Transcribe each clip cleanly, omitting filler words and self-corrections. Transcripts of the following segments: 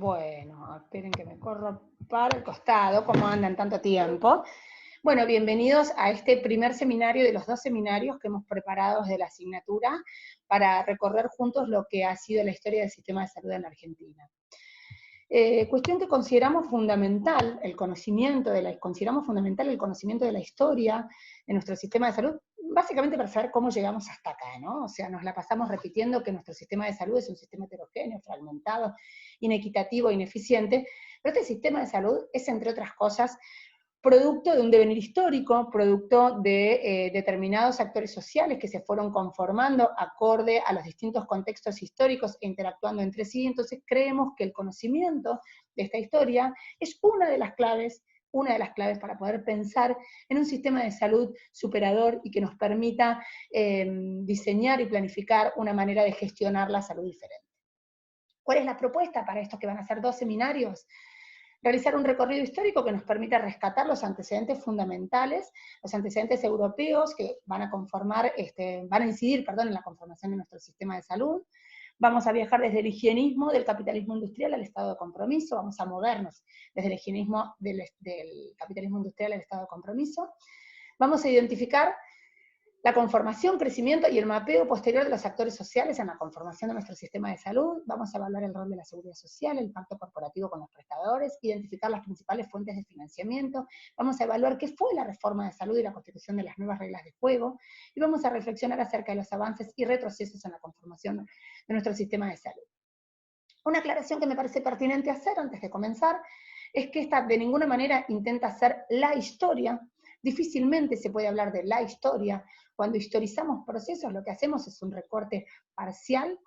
Bueno, esperen que me corro para el costado, ¿cómo andan tanto tiempo? Bueno, bienvenidos a este primer seminario de los 2 seminarios que hemos preparado desde la asignatura para recorrer juntos lo que ha sido la historia del sistema de salud en la Argentina. Cuestión que consideramos fundamental, consideramos fundamental el conocimiento de la historia de nuestro sistema de salud, básicamente para saber cómo llegamos hasta acá, ¿no? O sea, nos la pasamos repitiendo que nuestro sistema de salud es un sistema heterogéneo, fragmentado, inequitativo, ineficiente, pero este sistema de salud es, entre otras cosas, producto de un devenir histórico, producto de determinados actores sociales que se fueron conformando acorde a los distintos contextos históricos e interactuando entre sí. Entonces creemos que el conocimiento de esta historia es una de las claves para poder pensar en un sistema de salud superador y que nos permita diseñar y planificar una manera de gestionar la salud diferente. ¿Cuál es la propuesta para estos que van a ser 2 seminarios? Realizar un recorrido histórico que nos permita rescatar los antecedentes fundamentales, los antecedentes europeos que van a incidir en la conformación de nuestro sistema de salud. Vamos a viajar desde el higienismo del capitalismo industrial al estado de compromiso, vamos a movernos desde el higienismo del capitalismo industrial al estado de compromiso. Vamos a identificar la conformación, crecimiento y el mapeo posterior de los actores sociales en la conformación de nuestro sistema de salud. Vamos a evaluar el rol de la seguridad social, el pacto corporativo con los prestadores, identificar las principales fuentes de financiamiento, vamos a evaluar qué fue la reforma de salud y la constitución de las nuevas reglas de juego, y vamos a reflexionar acerca de los avances y retrocesos en la conformación de nuestro sistema de salud. Una aclaración que me parece pertinente hacer antes de comenzar es que esta de ninguna manera intenta hacer la historia. Difícilmente se puede hablar de la historia. Cuando historizamos procesos, lo que hacemos es un recorte parcial,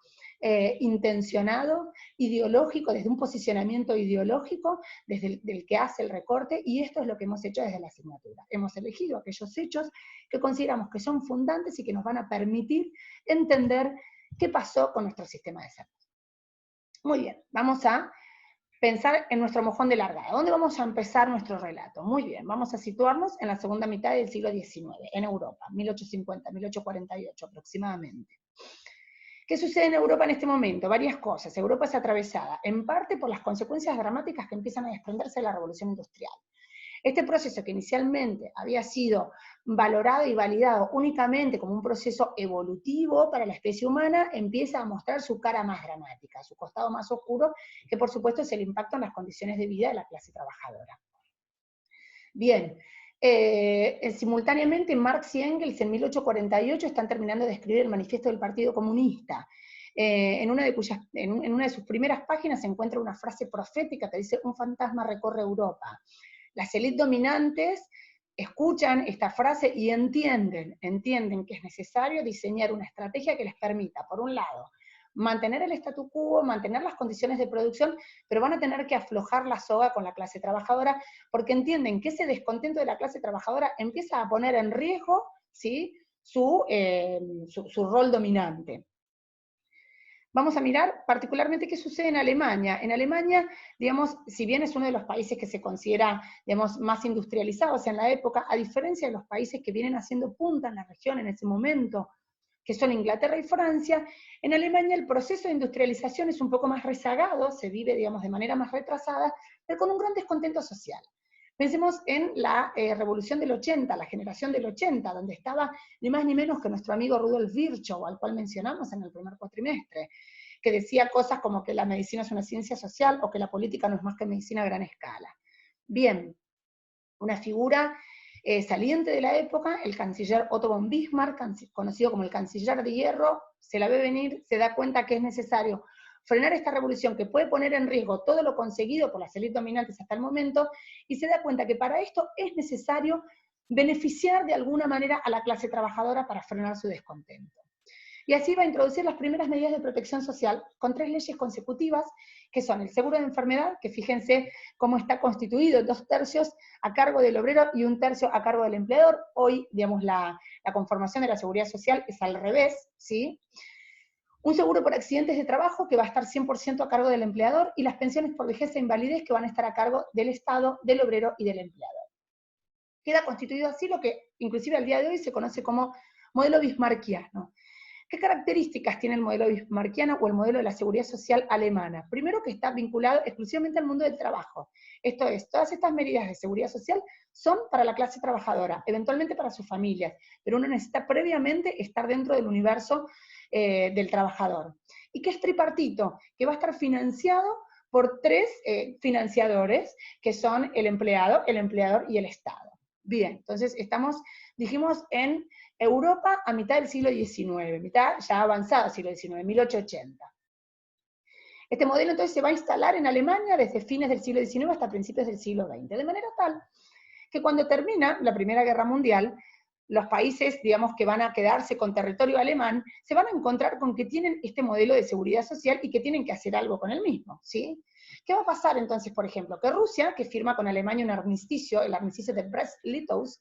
intencionado, ideológico, desde un posicionamiento ideológico, desde el que hace el recorte, y esto es lo que hemos hecho desde la asignatura. Hemos elegido aquellos hechos que consideramos que son fundantes y que nos van a permitir entender qué pasó con nuestro sistema de salud. Muy bien, vamos a pensar en nuestro mojón de largada. ¿Dónde vamos a empezar nuestro relato? Muy bien, vamos a situarnos en la segunda mitad del siglo XIX, en Europa, 1850, 1848 aproximadamente. ¿Qué sucede en Europa en este momento? Varias cosas. Europa es atravesada en parte por las consecuencias dramáticas que empiezan a desprenderse de la revolución industrial. Este proceso, que inicialmente había sido valorado y validado únicamente como un proceso evolutivo para la especie humana, empieza a mostrar su cara más dramática, su costado más oscuro, que por supuesto es el impacto en las condiciones de vida de la clase trabajadora. Bien, simultáneamente Marx y Engels en 1848 están terminando de escribir el manifiesto del Partido Comunista. En una de sus primeras páginas se encuentra una frase profética que dice: un fantasma recorre Europa. Las élites dominantes escuchan esta frase y entienden que es necesario diseñar una estrategia que les permita, por un lado, mantener el statu quo, mantener las condiciones de producción, pero van a tener que aflojar la soga con la clase trabajadora, porque entienden que ese descontento de la clase trabajadora empieza a poner en riesgo, ¿sí?, su rol dominante. Vamos a mirar particularmente qué sucede en Alemania. En Alemania, digamos, si bien es uno de los países que se considera, digamos, más industrializados en la época, a diferencia de los países que vienen haciendo punta en la región en ese momento, que son Inglaterra y Francia, en Alemania el proceso de industrialización es un poco más rezagado, se vive, digamos, de manera más retrasada, pero con un gran descontento social. Pensemos en la revolución del 80, la generación del 80, donde estaba ni más ni menos que nuestro amigo Rudolf Virchow, al cual mencionamos en el primer cuatrimestre, que decía cosas como que la medicina es una ciencia social o que la política no es más que medicina a gran escala. Bien, una figura saliente de la época, el canciller Otto von Bismarck, conocido como el canciller de hierro, se la ve venir, se da cuenta que es necesario frenar esta revolución que puede poner en riesgo todo lo conseguido por las élites dominantes hasta el momento, y se da cuenta que para esto es necesario beneficiar de alguna manera a la clase trabajadora para frenar su descontento. Y así va a introducir las primeras medidas de protección social con 3 leyes consecutivas, que son el seguro de enfermedad, que fíjense cómo está constituido, 2/3 a cargo del obrero y 1/3 a cargo del empleador. Hoy, digamos, la conformación de la seguridad social es al revés, ¿sí? Un seguro por accidentes de trabajo que va a estar 100% a cargo del empleador, y las pensiones por vejez e invalidez que van a estar a cargo del Estado, del obrero y del empleador. Queda constituido así lo que inclusive al día de hoy se conoce como modelo bismarckiano. ¿Qué características tiene el modelo bismarckiano o el modelo de la seguridad social alemana? Primero, que está vinculado exclusivamente al mundo del trabajo. Esto es, todas estas medidas de seguridad social son para la clase trabajadora, eventualmente para sus familias, pero uno necesita previamente estar dentro del universo del trabajador. ¿Y qué es tripartito? Que va a estar financiado por tres financiadores, que son el empleado, el empleador y el Estado. Bien, entonces estamos, dijimos, en Europa a mitad del siglo XIX, mitad ya avanzado siglo XIX, 1880. Este modelo entonces se va a instalar en Alemania desde fines del siglo XIX hasta principios del siglo XX, de manera tal que cuando termina la Primera Guerra Mundial, los países, digamos, que van a quedarse con territorio alemán, se van a encontrar con que tienen este modelo de seguridad social y que tienen que hacer algo con el mismo, ¿sí? ¿Qué va a pasar entonces, por ejemplo? Que Rusia, que firma con Alemania un armisticio, el armisticio de Brest-Litovsk,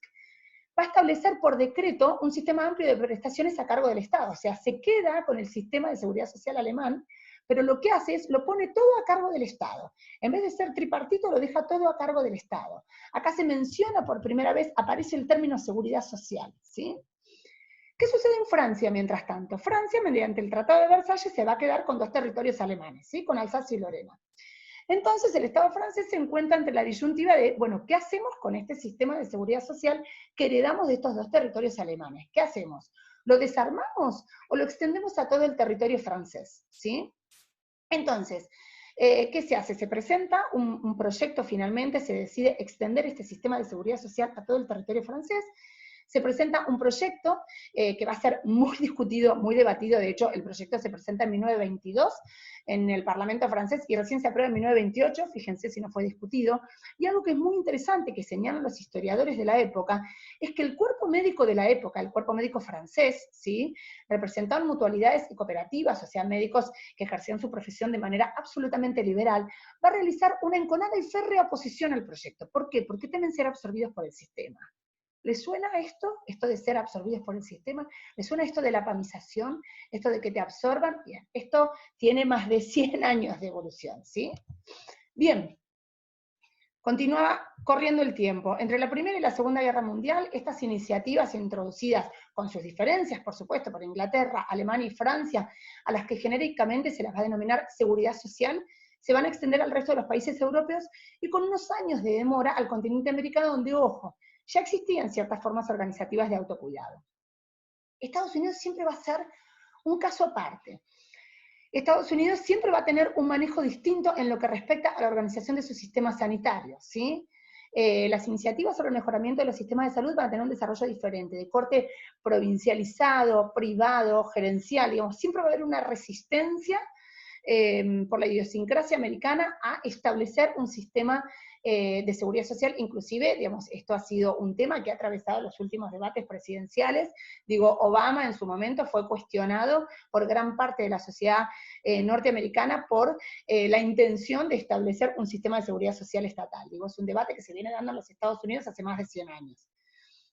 va a establecer por decreto un sistema amplio de prestaciones a cargo del Estado, o sea, se queda con el sistema de seguridad social alemán, pero lo que hace es, lo pone todo a cargo del Estado. En vez de ser tripartito, lo deja todo a cargo del Estado. Acá se menciona por primera vez, aparece el término seguridad social, ¿sí? ¿Qué sucede en Francia mientras tanto? Francia, mediante el Tratado de Versalles, se va a quedar con dos territorios alemanes, ¿sí? Con Alsacia y Lorena. Entonces el Estado francés se encuentra ante la disyuntiva de, bueno, ¿qué hacemos con este sistema de seguridad social que heredamos de estos dos territorios alemanes? ¿Qué hacemos? ¿Lo desarmamos o lo extendemos a todo el territorio francés? ¿Sí? Entonces, ¿qué se hace? Se presenta un proyecto finalmente, se decide extender este sistema de seguridad social a todo el territorio francés. Se presenta un proyecto que va a ser muy discutido, muy debatido. De hecho, el proyecto se presenta en 1922 en el Parlamento francés y recién se aprueba en 1928, fíjense si no fue discutido. Y algo que es muy interesante, que señalan los historiadores de la época, es que el cuerpo médico de la época, el cuerpo médico francés, ¿sí?, representaban mutualidades y cooperativas, o sea, médicos que ejercían su profesión de manera absolutamente liberal, va a realizar una enconada y férrea oposición al proyecto. ¿Por qué? Porque temen ser absorbidos por el sistema. ¿Les suena esto? Esto de ser absorbidos por el sistema. ¿Les suena esto de la pamización? Esto de que te absorban. Bien, esto tiene más de 100 años de evolución, ¿sí? Bien, continúa corriendo el tiempo. Entre la Primera y la Segunda Guerra Mundial, estas iniciativas introducidas, con sus diferencias, por supuesto, por Inglaterra, Alemania y Francia, a las que genéricamente se las va a denominar seguridad social, se van a extender al resto de los países europeos y con unos años de demora al continente americano, donde, ojo, ya existían ciertas formas organizativas de autocuidado. Estados Unidos siempre va a ser un caso aparte. Estados Unidos siempre va a tener un manejo distinto en lo que respecta a la organización de su sistema sanitario, ¿sí? Las iniciativas sobre el mejoramiento de los sistemas de salud van a tener un desarrollo diferente, de corte provincializado, privado, gerencial, digamos, siempre va a haber una resistencia por la idiosincrasia americana a establecer un sistema de seguridad social. Inclusive, digamos, esto ha sido un tema que ha atravesado los últimos debates presidenciales. Digo, Obama en su momento fue cuestionado por gran parte de la sociedad norteamericana por la intención de establecer un sistema de seguridad social estatal. Digo, es un debate que se viene dando en los Estados Unidos hace más de 100 años.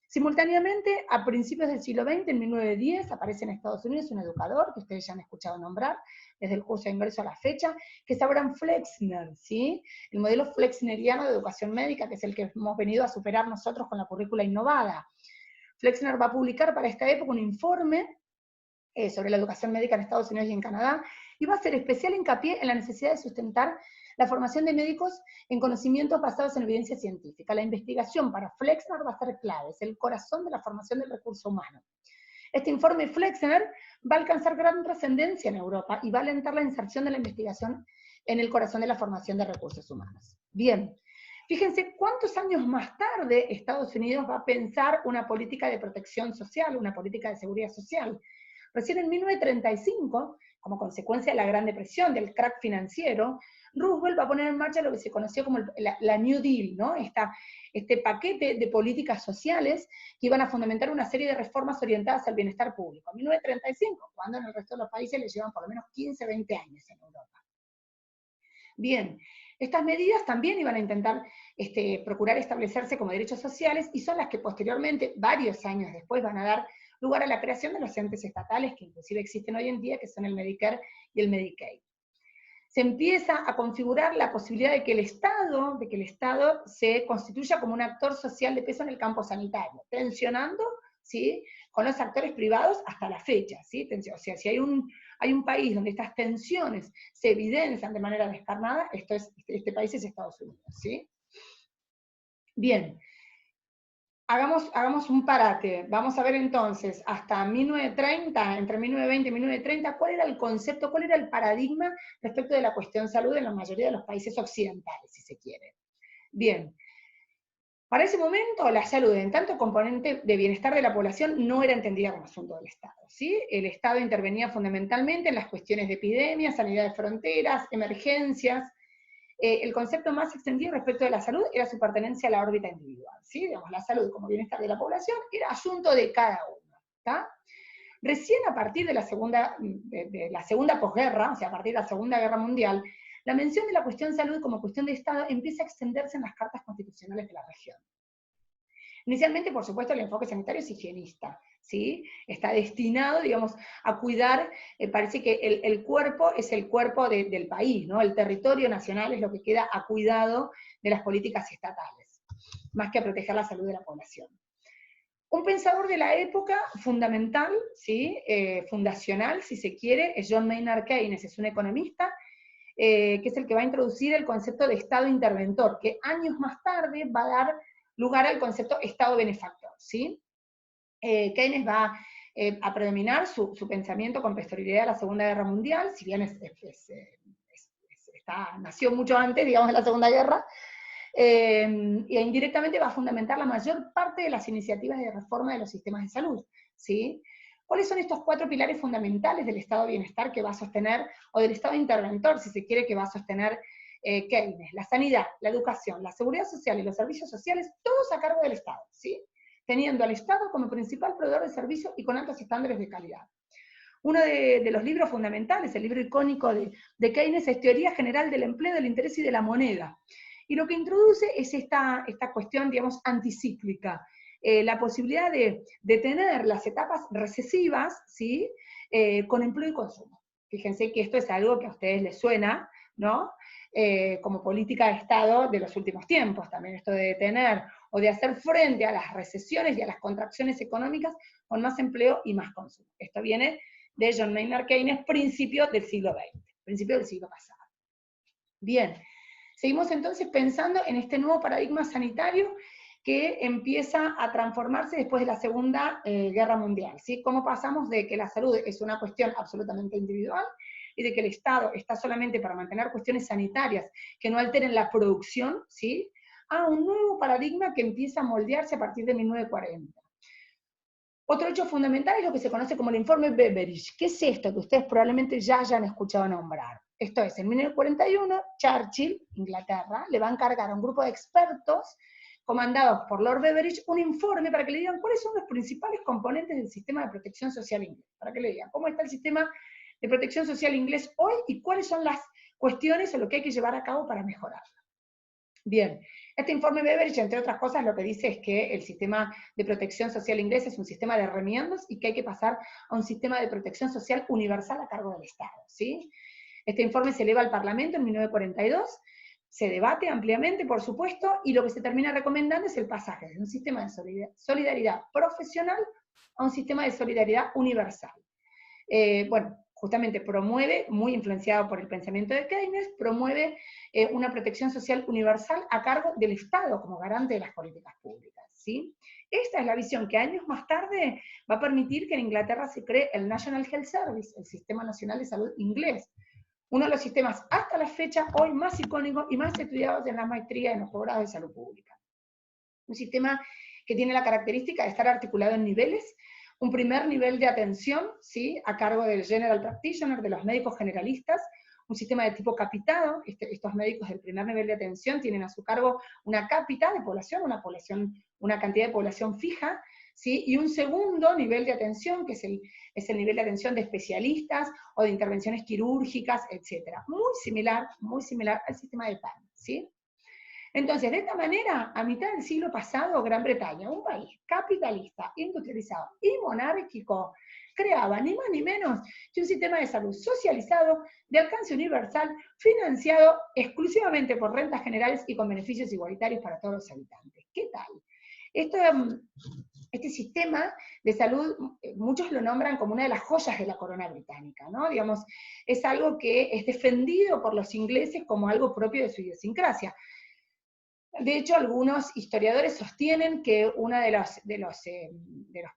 Simultáneamente, a principios del siglo XX, en 1910, aparece en Estados Unidos un educador, que ustedes ya han escuchado nombrar, desde el curso de ingreso a la fecha, que es Abraham Flexner, ¿sí? El modelo flexneriano de educación médica, que es el que hemos venido a superar nosotros con la currícula innovada. Flexner va a publicar para esta época un informe sobre la educación médica en Estados Unidos y en Canadá, y va a hacer especial hincapié en la necesidad de sustentar la formación de médicos en conocimientos basados en evidencia científica. La investigación para Flexner va a ser clave, es el corazón de la formación del recurso humano. Este informe Flexner va a alcanzar gran trascendencia en Europa y va a alentar la inserción de la investigación en el corazón de la formación de recursos humanos. Bien, fíjense cuántos años más tarde Estados Unidos va a pensar una política de protección social, una política de seguridad social. Recién en 1935, como consecuencia de la Gran Depresión, del crack financiero, Roosevelt va a poner en marcha lo que se conoció como la New Deal, ¿no? Este paquete de políticas sociales que iban a fundamentar una serie de reformas orientadas al bienestar público. En 1935, cuando en el resto de los países les llevan por lo menos 15, 20 años en Europa. Bien, estas medidas también iban a intentar procurar establecerse como derechos sociales y son las que posteriormente, varios años después, van a dar lugar a la creación de los entes estatales que inclusive existen hoy en día, que son el Medicare y el Medicaid. Se empieza a configurar la posibilidad de que el Estado se constituya como un actor social de peso en el campo sanitario, tensionando, ¿sí?, con los actores privados hasta la fecha, ¿sí? O sea, si hay un país donde estas tensiones se evidencian de manera descarnada, este país es Estados Unidos, ¿sí? Bien, hagamos un parate. Vamos a ver entonces, hasta 1930, entre 1920 y 1930, cuál era el concepto, cuál era el paradigma respecto de la cuestión salud en la mayoría de los países occidentales, si se quiere. Bien, para ese momento la salud, en tanto componente de bienestar de la población, no era entendida como asunto del Estado, ¿sí? El Estado intervenía fundamentalmente en las cuestiones de epidemias, sanidad de fronteras, emergencias. El concepto más extendido respecto de la salud era su pertenencia a la órbita individual, ¿sí? Digamos, la salud como bienestar de la población era asunto de cada uno, ¿está? Recién a partir de la segunda posguerra, o sea, a partir de la Segunda Guerra Mundial, la mención de la cuestión salud como cuestión de Estado empieza a extenderse en las cartas constitucionales de la región. Inicialmente, por supuesto, el enfoque sanitario es higienista, ¿sí? Está destinado, digamos, a cuidar, parece que el cuerpo es el cuerpo del país, ¿no? El territorio nacional es lo que queda a cuidado de las políticas estatales, más que a proteger la salud de la población. Un pensador de la época fundamental, ¿sí? Fundacional, si se quiere, es John Maynard Keynes, es un economista, que es el que va a introducir el concepto de Estado interventor, que años más tarde va a dar lugar al concepto Estado benefactor, ¿sí? Keynes va a predominar su pensamiento con posterioridad a la Segunda Guerra Mundial, si bien nació mucho antes, digamos, de la Segunda Guerra, e indirectamente va a fundamentar la mayor parte de las iniciativas de reforma de los sistemas de salud, ¿sí? ¿Cuáles son estos 4 pilares fundamentales del Estado de bienestar que va a sostener, o del Estado interventor, si se quiere, que va a sostener Keynes? La sanidad, la educación, la seguridad social y los servicios sociales, todos a cargo del Estado, ¿sí? Teniendo al Estado como principal proveedor de servicios y con altos estándares de calidad. Uno de los libros fundamentales, el libro icónico de Keynes, es Teoría General del Empleo, del Interés y de la Moneda. Y lo que introduce es esta cuestión, digamos, anticíclica, la posibilidad de tener las etapas recesivas, ¿sí? Con empleo y consumo. Fíjense que esto es algo que a ustedes les suena, ¿no? Como política de Estado de los últimos tiempos, también esto de detener o de hacer frente a las recesiones y a las contracciones económicas con más empleo y más consumo. Esto viene de John Maynard Keynes, principios del siglo XX, principios del siglo pasado. Bien, seguimos entonces pensando en este nuevo paradigma sanitario que empieza a transformarse después de la Segunda Guerra Mundial, ¿sí? Cómo pasamos de que la salud es una cuestión absolutamente individual y de que el Estado está solamente para mantener cuestiones sanitarias que no alteren la producción, ¿sí? A un nuevo paradigma que empieza a moldearse a partir de 1940. Otro hecho fundamental es lo que se conoce como el informe Beveridge. ¿Qué es esto que ustedes probablemente ya hayan escuchado nombrar? Esto es, en 1941, Churchill, Inglaterra, le va a encargar a un grupo de expertos comandados por Lord Beveridge un informe para que le digan cuáles son los principales componentes del sistema de protección social inglés. Para que le digan cómo está el sistema de protección social inglés hoy y cuáles son las cuestiones o lo que hay que llevar a cabo para mejorarlo. Bien, este informe Beveridge, entre otras cosas, lo que dice es que el sistema de protección social inglés es un sistema de remiendos y que hay que pasar a un sistema de protección social universal a cargo del Estado, ¿sí? Este informe se eleva al Parlamento en 1942, se debate ampliamente, por supuesto, y lo que se termina recomendando es el pasaje de un sistema de solidaridad profesional a un sistema de solidaridad universal. Bueno, justamente promueve, muy influenciado por el pensamiento de Keynes, promueve una protección social universal a cargo del Estado como garante de las políticas públicas, ¿sí? Esta es la visión que años más tarde va a permitir que en Inglaterra se cree el National Health Service, el Sistema Nacional de Salud inglés, uno de los sistemas hasta la fecha hoy más icónicos y más estudiados en la maestría y en los posgrados de salud pública. Un sistema que tiene la característica de estar articulado en niveles, un primer nivel de atención, ¿sí? A cargo del General Practitioner, de los médicos generalistas, un sistema de tipo capitado, estos médicos del primer nivel de atención tienen a su cargo una cápita de población, una cantidad de población fija, ¿sí? Y un segundo nivel de atención, que es el nivel de atención de especialistas o de intervenciones quirúrgicas, etc. Muy similar al sistema de PAN, ¿sí? Entonces, de esta manera, a mitad del siglo pasado, Gran Bretaña, un país capitalista, industrializado y monárquico, creaba ni más ni menos que un sistema de salud socializado, de alcance universal, financiado exclusivamente por rentas generales y con beneficios igualitarios para todos los habitantes. ¿Qué tal? Esto Este sistema de salud, muchos lo nombran como una de las joyas de la corona británica, ¿no? Digamos, es algo que es defendido por los ingleses como algo propio de su idiosincrasia. De hecho, algunos historiadores sostienen que uno de los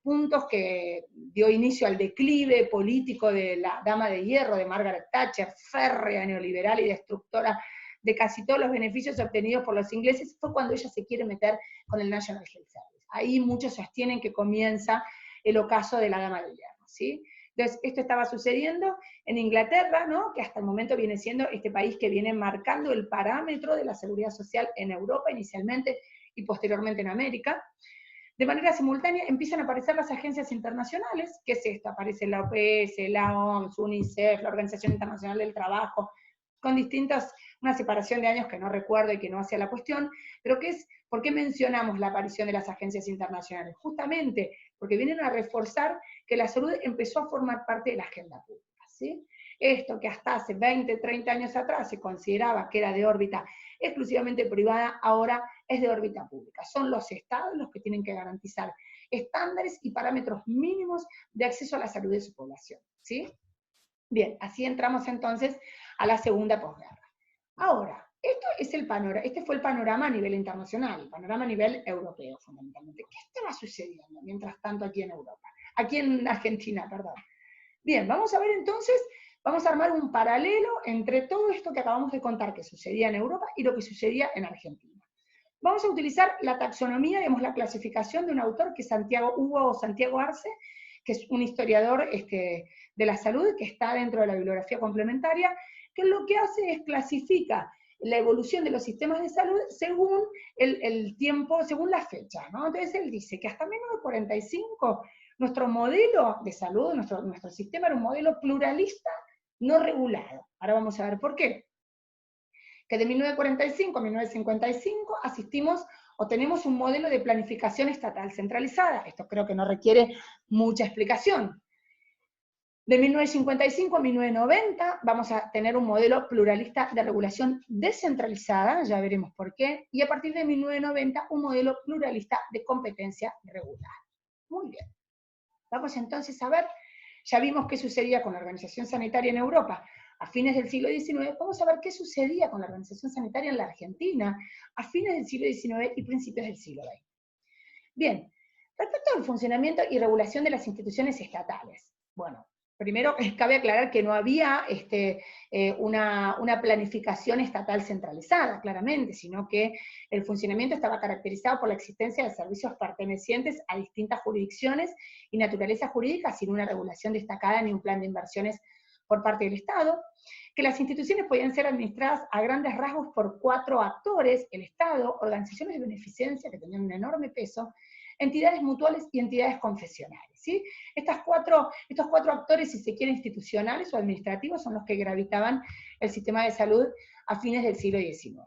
puntos que dio inicio al declive político de la Dama de Hierro, de Margaret Thatcher, férrea, neoliberal y destructora de casi todos los beneficios obtenidos por los ingleses, fue cuando ella se quiere meter con el National Health Service. Ahí muchos sostienen que comienza el ocaso de la Dama de Hierro, ¿sí? Entonces, esto estaba sucediendo en Inglaterra, ¿no? Que hasta el momento viene siendo este país que viene marcando el parámetro de la seguridad social en Europa inicialmente y posteriormente en América. De manera simultánea empiezan a aparecer las agencias internacionales, ¿qué es esto? Aparece la OPS, la OMS, UNICEF, la Organización Internacional del Trabajo, con una separación de años que no recuerdo y que no hacía la cuestión, pero ¿por qué mencionamos la aparición de las agencias internacionales? Justamente porque vienen a reforzar que la salud empezó a formar parte de la agenda pública, ¿sí? Esto que hasta hace 20, 30 años atrás se consideraba que era de órbita exclusivamente privada, ahora es de órbita pública. Son los estados los que tienen que garantizar estándares y parámetros mínimos de acceso a la salud de su población, ¿sí? Bien, así entramos entonces a la segunda posguerra. Ahora, este fue el panorama a nivel internacional, el panorama a nivel europeo, fundamentalmente. ¿Qué estaba sucediendo mientras tanto aquí en Europa? Aquí en Argentina, perdón. Bien, vamos a ver entonces, vamos a armar un paralelo entre todo esto que acabamos de contar que sucedía en Europa y lo que sucedía en Argentina. Vamos a utilizar la taxonomía, digamos, la clasificación de un autor que es Hugo Santiago Arce, que es un historiador de la salud, que está dentro de la bibliografía complementaria, que lo que hace es clasifica la evolución de los sistemas de salud según el tiempo, según la fecha, ¿no? Entonces él dice que hasta 1945 nuestro modelo de salud, nuestro sistema era un modelo pluralista no regulado. Ahora vamos a ver por qué. Que de 1945 a 1955 asistimos o tenemos un modelo de planificación estatal centralizada. Esto creo que no requiere mucha explicación. De 1955 a 1990 vamos a tener un modelo pluralista de regulación descentralizada, ya veremos por qué, y a partir de 1990 un modelo pluralista de competencia regular. Muy bien. Vamos entonces a ver, ya vimos qué sucedía con la organización sanitaria en Europa a fines del siglo XIX, vamos a ver qué sucedía con la organización sanitaria en la Argentina a fines del siglo XIX y principios del siglo XX. Bien, respecto al funcionamiento y regulación de las instituciones estatales, bueno, primero cabe aclarar que no había una planificación estatal centralizada, claramente, sino que el funcionamiento estaba caracterizado por la existencia de servicios pertenecientes a distintas jurisdicciones y naturaleza jurídica, sin una regulación destacada ni un plan de inversiones por parte del Estado, que las instituciones podían ser administradas a grandes rasgos por 4 actores: el Estado, organizaciones de beneficencia que tenían un enorme peso, entidades mutuales y entidades confesionales, ¿sí? Estos cuatro actores, si se quiere, institucionales o administrativos, son los que gravitaban el sistema de salud a fines del siglo XIX.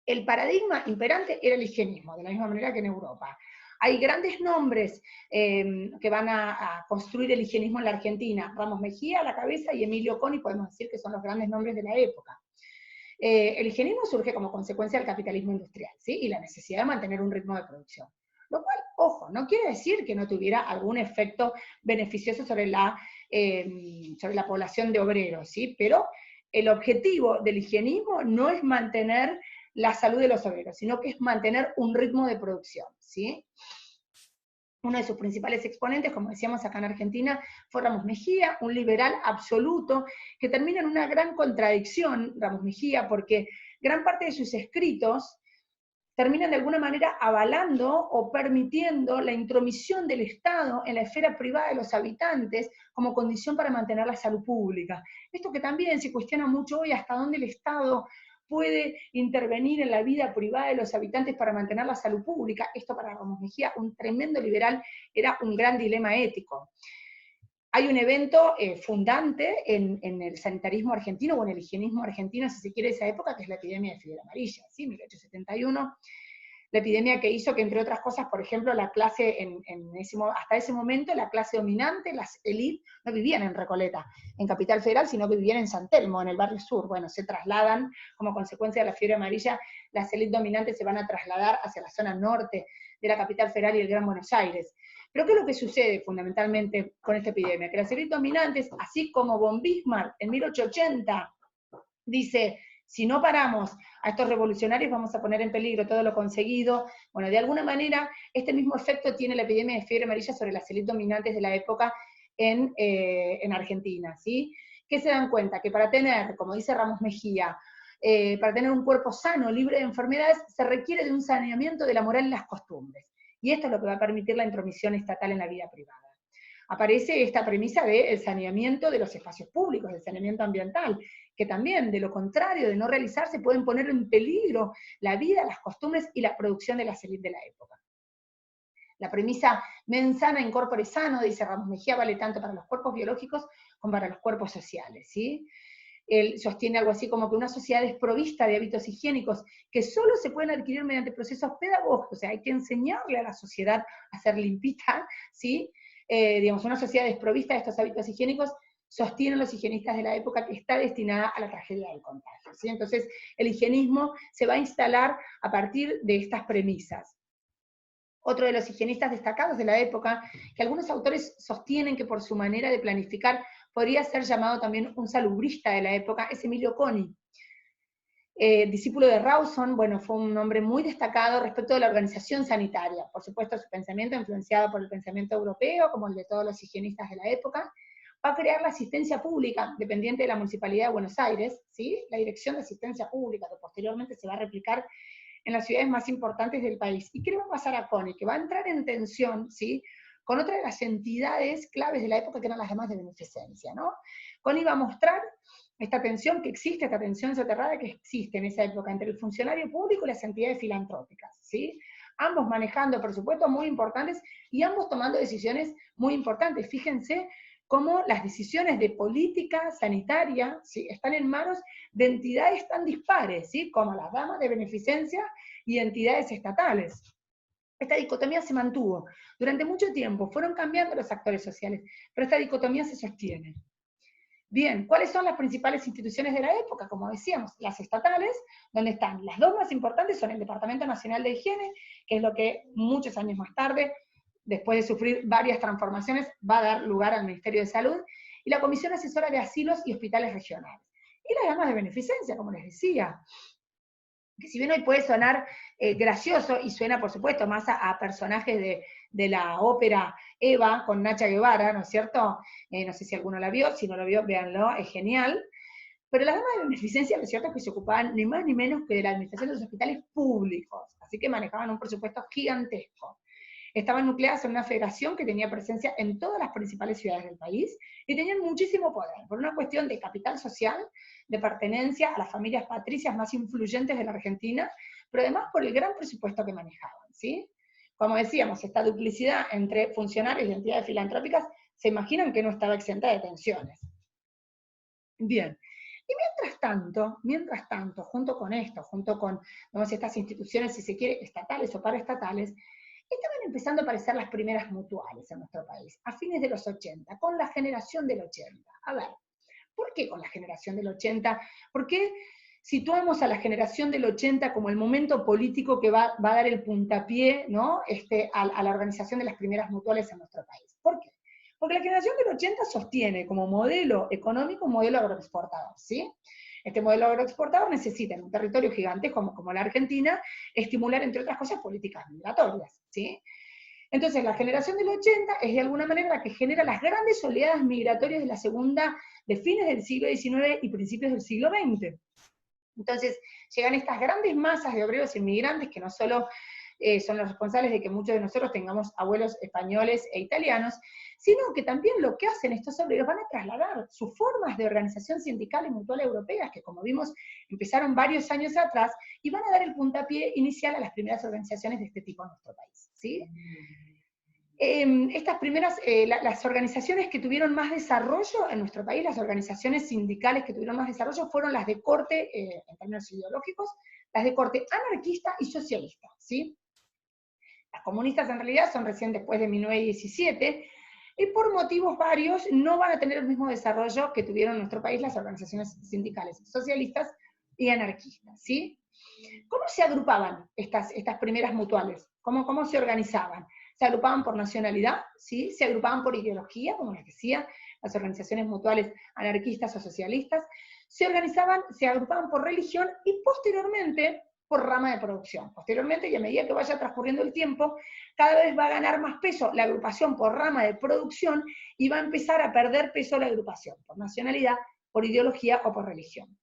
El paradigma imperante era el higienismo, de la misma manera que en Europa. Hay grandes nombres que van a construir el higienismo en la Argentina. Ramos Mejía a la cabeza y Emilio Coni, podemos decir que son los grandes nombres de la época. El higienismo surge como consecuencia del capitalismo industrial, ¿sí? Y la necesidad de mantener un ritmo de producción. Lo cual, ojo, no quiere decir que no tuviera algún efecto beneficioso sobre la población de obreros, ¿sí? Pero el objetivo del higienismo no es mantener la salud de los obreros, sino que es mantener un ritmo de producción, ¿sí? Uno de sus principales exponentes, como decíamos acá en Argentina, fue Ramos Mejía, un liberal absoluto, que termina en una gran contradicción, Ramos Mejía, porque gran parte de sus escritos terminan de alguna manera avalando o permitiendo la intromisión del Estado en la esfera privada de los habitantes como condición para mantener la salud pública. Esto que también se cuestiona mucho hoy, hasta dónde el Estado puede intervenir en la vida privada de los habitantes para mantener la salud pública. Esto para Ramos Mejía, un tremendo liberal, era un gran dilema ético. Hay un evento fundante en el sanitarismo argentino, o en el higienismo argentino, si se quiere, de esa época, que es la epidemia de fiebre amarilla, ¿sí? 1871, la epidemia que hizo que, entre otras cosas, por ejemplo, la clase, hasta ese momento, la clase dominante, las élites, no vivían en Recoleta, en Capital Federal, sino que vivían en San Telmo, en el barrio sur. Bueno, se trasladan, como consecuencia de la fiebre amarilla, las élites dominantes se van a trasladar hacia la zona norte de la capital federal y el Gran Buenos Aires. Pero ¿qué es lo que sucede fundamentalmente con esta epidemia? Que las élites dominantes, así como von Bismarck en 1880 dice, si no paramos a estos revolucionarios vamos a poner en peligro todo lo conseguido. Bueno, de alguna manera este mismo efecto tiene la epidemia de fiebre amarilla sobre las élites dominantes de la época en Argentina, ¿sí? ¿Qué se dan cuenta? Que para tener, como dice Ramos Mejía, para tener un cuerpo sano, libre de enfermedades, se requiere de un saneamiento de la moral y las costumbres. Y esto es lo que va a permitir la intromisión estatal en la vida privada. Aparece esta premisa del saneamiento de los espacios públicos, del saneamiento ambiental, que también, de lo contrario, de no realizarse, pueden poner en peligro la vida, las costumbres y la producción de las élites de la época. La premisa mens sana in corpore sano, dice Ramos Mejía, vale tanto para los cuerpos biológicos como para los cuerpos sociales, ¿sí? Él sostiene algo así como que una sociedad desprovista de hábitos higiénicos que solo se pueden adquirir mediante procesos pedagógicos, o sea, hay que enseñarle a la sociedad a ser limpita, ¿sí? Digamos, una sociedad desprovista de estos hábitos higiénicos, sostienen los higienistas de la época, que está destinada a la tragedia del contagio, ¿sí? Entonces, el higienismo se va a instalar a partir de estas premisas. Otro de los higienistas destacados de la época, que algunos autores sostienen que por su manera de planificar podría ser llamado también un salubrista de la época, es Emilio Coni. Discípulo de Rawson, bueno, fue un hombre muy destacado respecto de la organización sanitaria. Por supuesto, su pensamiento, influenciado por el pensamiento europeo, como el de todos los higienistas de la época, va a crear la asistencia pública, dependiente de la Municipalidad de Buenos Aires, ¿sí? La Dirección de Asistencia Pública, que posteriormente se va a replicar en las ciudades más importantes del país. ¿Y qué le va a pasar a Coni? Que va a entrar en tensión, ¿sí?, con otra de las entidades claves de la época, que eran las demás de beneficencia, ¿no? Coni va a mostrar esta tensión que existe, esta tensión soterrada que existe en esa época entre el funcionario público y las entidades filantrópicas, ¿sí? Ambos manejando presupuestos muy importantes y ambos tomando decisiones muy importantes. Fíjense cómo las decisiones de política sanitaria, ¿sí?, están en manos de entidades tan dispares, ¿sí?, como las damas de beneficencia y entidades estatales. Esta dicotomía se mantuvo durante mucho tiempo, fueron cambiando los actores sociales, pero esta dicotomía se sostiene. Bien, ¿cuáles son las principales instituciones de la época? Como decíamos, las estatales, donde están las dos más importantes son el Departamento Nacional de Higiene, que es lo que muchos años más tarde, después de sufrir varias transformaciones, va a dar lugar al Ministerio de Salud, y la Comisión Asesora de Asilos y Hospitales Regionales. Y las damas de beneficencia, como les decía, que si bien hoy puede sonar gracioso, y suena por supuesto más a personajes de la ópera Eva con Nacha Guevara, ¿no es cierto? No sé si alguno la vio, si no lo vio, véanlo, es genial. Pero las damas de beneficencia, lo cierto es que se ocupaban ni más ni menos que de la administración de los hospitales públicos, así que manejaban un presupuesto gigantesco. Estaban nucleadas en una federación que tenía presencia en todas las principales ciudades del país y tenían muchísimo poder, por una cuestión de capital social, de pertenencia a las familias patricias más influyentes de la Argentina, pero además por el gran presupuesto que manejaban, ¿sí? Como decíamos, esta duplicidad entre funcionarios y entidades filantrópicas, se imaginan que no estaba exenta de tensiones. Bien. Y mientras tanto, junto con esto, junto con, digamos, estas instituciones, si se quiere, estatales o paraestatales, estaban empezando a aparecer las primeras mutuales en nuestro país, a fines de los 80, con la generación del 80. A ver, ¿por qué con la generación del 80? ¿Por qué situamos a la generación del 80 como el momento político que va a dar el puntapié, ¿no?, a la organización de las primeras mutuales en nuestro país? ¿Por qué? Porque la generación del 80 sostiene como modelo económico un modelo agroexportador, ¿sí? Este modelo agroexportador necesita en un territorio gigante como la Argentina estimular, entre otras cosas, políticas migratorias, ¿sí? Entonces, la generación del 80 es de alguna manera la que genera las grandes oleadas migratorias de fines del siglo XIX y principios del siglo XX. Entonces, llegan estas grandes masas de obreros inmigrantes que no solo son los responsables de que muchos de nosotros tengamos abuelos españoles e italianos, sino que también lo que hacen estos obreros van a trasladar sus formas de organización sindical y mutual europeas, que como vimos empezaron varios años atrás, y van a dar el puntapié inicial a las primeras organizaciones de este tipo en nuestro país, ¿sí? Estas primeras, las organizaciones que tuvieron más desarrollo en nuestro país, las organizaciones sindicales que tuvieron más desarrollo, fueron las de corte, en términos ideológicos, las de corte anarquista y socialista, ¿sí? Las comunistas en realidad son recién después de 1917, y por motivos varios no van a tener el mismo desarrollo que tuvieron en nuestro país las organizaciones sindicales socialistas y anarquistas, ¿sí? ¿Cómo se agrupaban estas primeras mutuales? ¿Cómo se organizaban? Se agrupaban por nacionalidad, ¿sí? Se agrupaban por ideología, como les decía, las organizaciones mutuales anarquistas o socialistas, se agrupaban por religión y posteriormente por rama de producción. Posteriormente, y a medida que vaya transcurriendo el tiempo, cada vez va a ganar más peso la agrupación por rama de producción y va a empezar a perder peso la agrupación por nacionalidad, por ideología o por religión.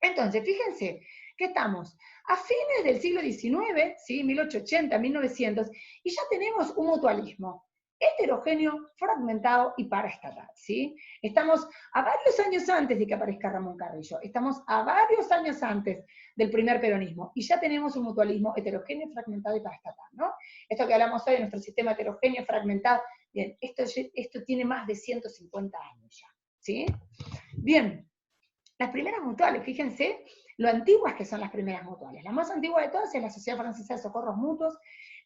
Entonces, fíjense que estamos a fines del siglo XIX, ¿sí? 1880, 1900, y ya tenemos un mutualismo heterogéneo, fragmentado y paraestatal, ¿sí? Estamos a varios años antes de que aparezca Ramón Carrillo, estamos a varios años antes del primer peronismo, y ya tenemos un mutualismo heterogéneo, fragmentado y paraestatal, ¿no? Esto que hablamos hoy de nuestro sistema heterogéneo, fragmentado, bien, esto tiene más de 150 años ya, ¿sí? Bien, las primeras mutuales, fíjense lo antiguas que son las primeras mutuales. La más antigua de todas es la Sociedad Francesa de Socorros Mutuos,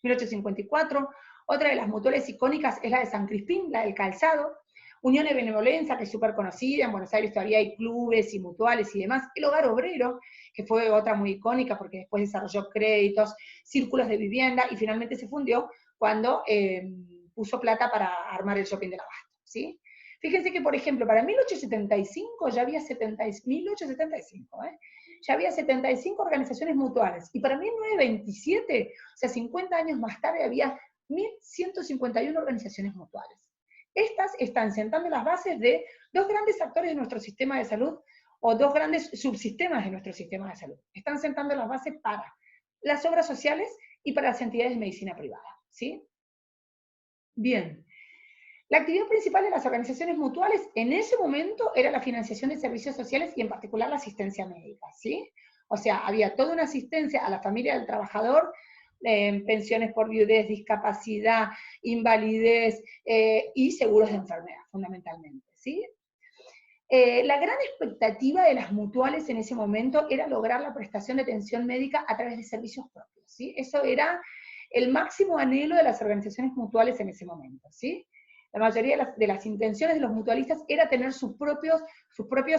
1854. Otra de las mutuales icónicas es la de San Crispín, la del Calzado. Unión de Benevolencia, que es súper conocida, en Buenos Aires todavía hay clubes y mutuales y demás. El Hogar Obrero, que fue otra muy icónica porque después desarrolló créditos, círculos de vivienda, y finalmente se fundió cuando puso plata para armar el shopping del Abasto, ¿sí? Fíjense que, por ejemplo, para 1875 ya había 1875, ya había 75 organizaciones mutuales, y para 1927, o sea, 50 años más tarde, había 1.151 organizaciones mutuales. Estas están sentando las bases de dos grandes actores de nuestro sistema de salud, o dos grandes subsistemas de nuestro sistema de salud. Están sentando las bases para las obras sociales y para las entidades de medicina privada, ¿sí? Bien. La actividad principal de las organizaciones mutuales en ese momento era la financiación de servicios sociales y en particular la asistencia médica, ¿sí? O sea, había toda una asistencia a la familia del trabajador, pensiones por viudez, discapacidad, invalidez y seguros de enfermedad, fundamentalmente, ¿sí? La gran expectativa de las mutuales en ese momento era lograr la prestación de atención médica a través de servicios propios, ¿sí? Eso era el máximo anhelo de las organizaciones mutuales en ese momento, ¿sí? La mayoría de las intenciones de los mutualistas era tener sus propias